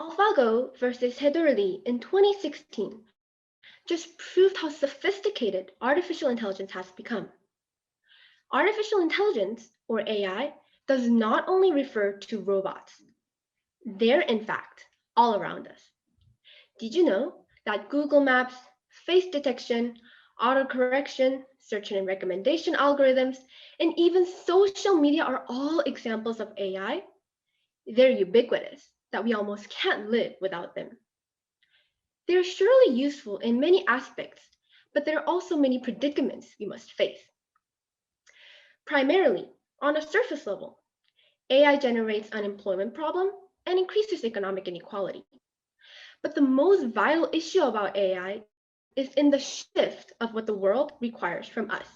AlphaGo versus Hedorli in 2016 just proved how sophisticated artificial intelligence has become. Artificial intelligence, or AI, does not only refer to robots. They're, in fact, all around us. Did you know that Google Maps, face detection, autocorrection, search and recommendation algorithms, and even social media are all examples of AI? They're ubiquitous, that we almost can't live without them. They're surely useful in many aspects, but there are also many predicaments we must face. Primarily, on a surface level, AI generates unemployment problem and increases economic inequality. But the most vital issue about AI is in the shift of what the world requires from us.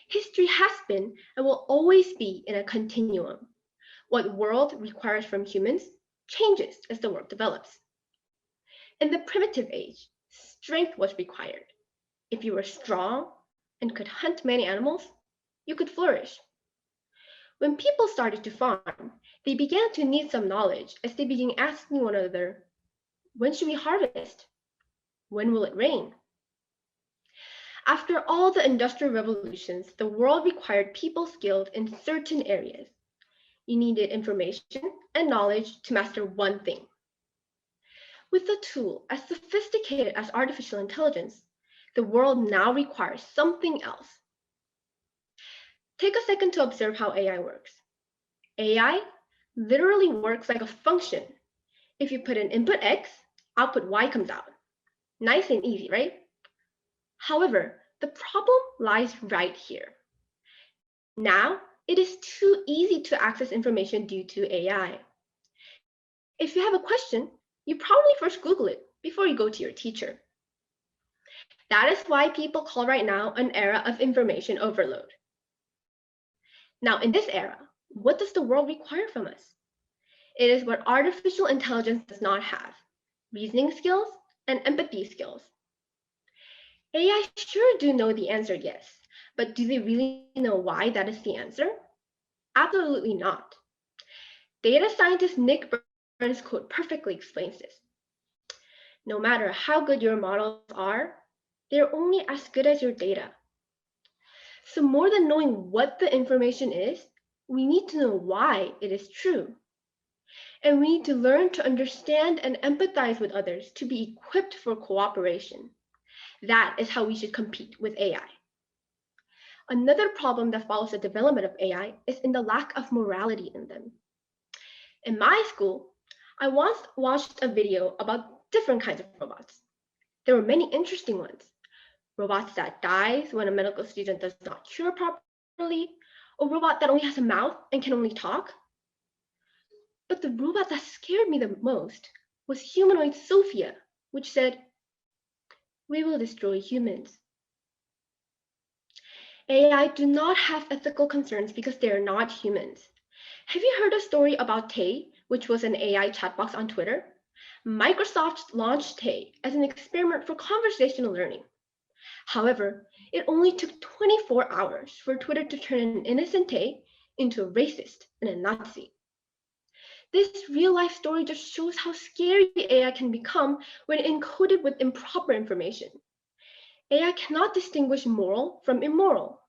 History has been and will always be in a continuum. What the world requires from humans changes as the world develops. In the primitive age, strength was required. If you were strong and could hunt many animals, you could flourish. When people started to farm, they began to need some knowledge as they began asking one another, when should we harvest? When will it rain? After all the industrial revolutions, the world required people skilled in certain areas. You needed information and knowledge to master one thing. With a tool as sophisticated as artificial intelligence, the world now requires something else. Take a second to observe how AI works. AI literally works like a function. If you put in input X, output Y comes out. Nice and easy, right? However, the problem lies right here. Now, it is too easy to access information due to AI. If you have a question, you probably first Google it before you go to your teacher. That is why people call right now an era of information overload. Now, in this era, what does the world require from us? It is what artificial intelligence does not have: reasoning skills and empathy skills. AI sure do know the answer, yes, but do they really know why that is the answer? Absolutely not. Data scientist Nick Burns' quote perfectly explains this. No matter how good your models are, they're only as good as your data. So more than knowing what the information is, we need to know why it is true. And we need to learn to understand and empathize with others to be equipped for cooperation. That is how we should compete with AI. Another problem that follows the development of AI is in the lack of morality in them. In my school, I once watched a video about different kinds of robots. There were many interesting ones. Robots that dies when a medical student does not cure properly, a robot that only has a mouth and can only talk. But the robot that scared me the most was humanoid Sophia, which said, "We will destroy humans." AI do not have ethical concerns because they are not humans. Have you heard a story about Tay, which was an AI chat box on Twitter? Microsoft launched Tay as an experiment for conversational learning. However, it only took 24 hours for Twitter to turn an innocent Tay into a racist and a Nazi. This real-life story just shows how scary AI can become when encoded with improper information. AI cannot distinguish moral from immoral.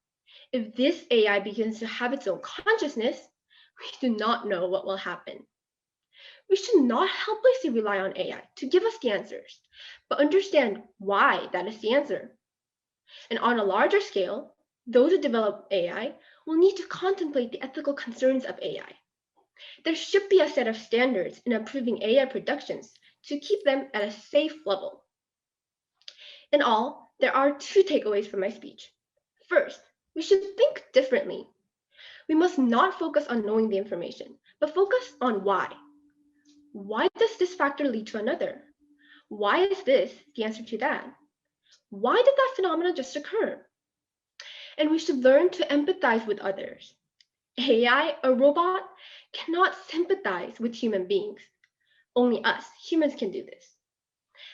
If this AI begins to have its own consciousness, we do not know what will happen. We should not helplessly rely on AI to give us the answers, but understand why that is the answer. And on a larger scale, those who develop AI will need to contemplate the ethical concerns of AI. There should be a set of standards in approving AI productions to keep them at a safe level. In all, there are two takeaways from my speech. First, we should think differently. We must not focus on knowing the information, but focus on why. Why does this factor lead to another? Why is this the answer to that? Why did that phenomenon just occur? And we should learn to empathize with others. AI, a robot, cannot sympathize with human beings. Only us, humans, can do this.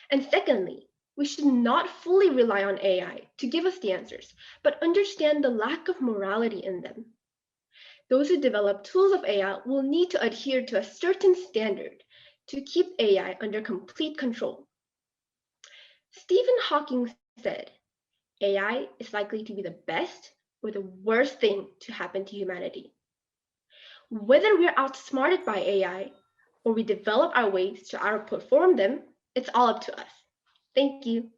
And secondly, we should not fully rely on AI to give us the answers, but understand the lack of morality in them. Those who develop tools of AI will need to adhere to a certain standard to keep AI under complete control. Stephen Hawking said, AI is likely to be the best or the worst thing to happen to humanity. Whether we're outsmarted by AI or we develop our ways to outperform them, it's all up to us. Thank you.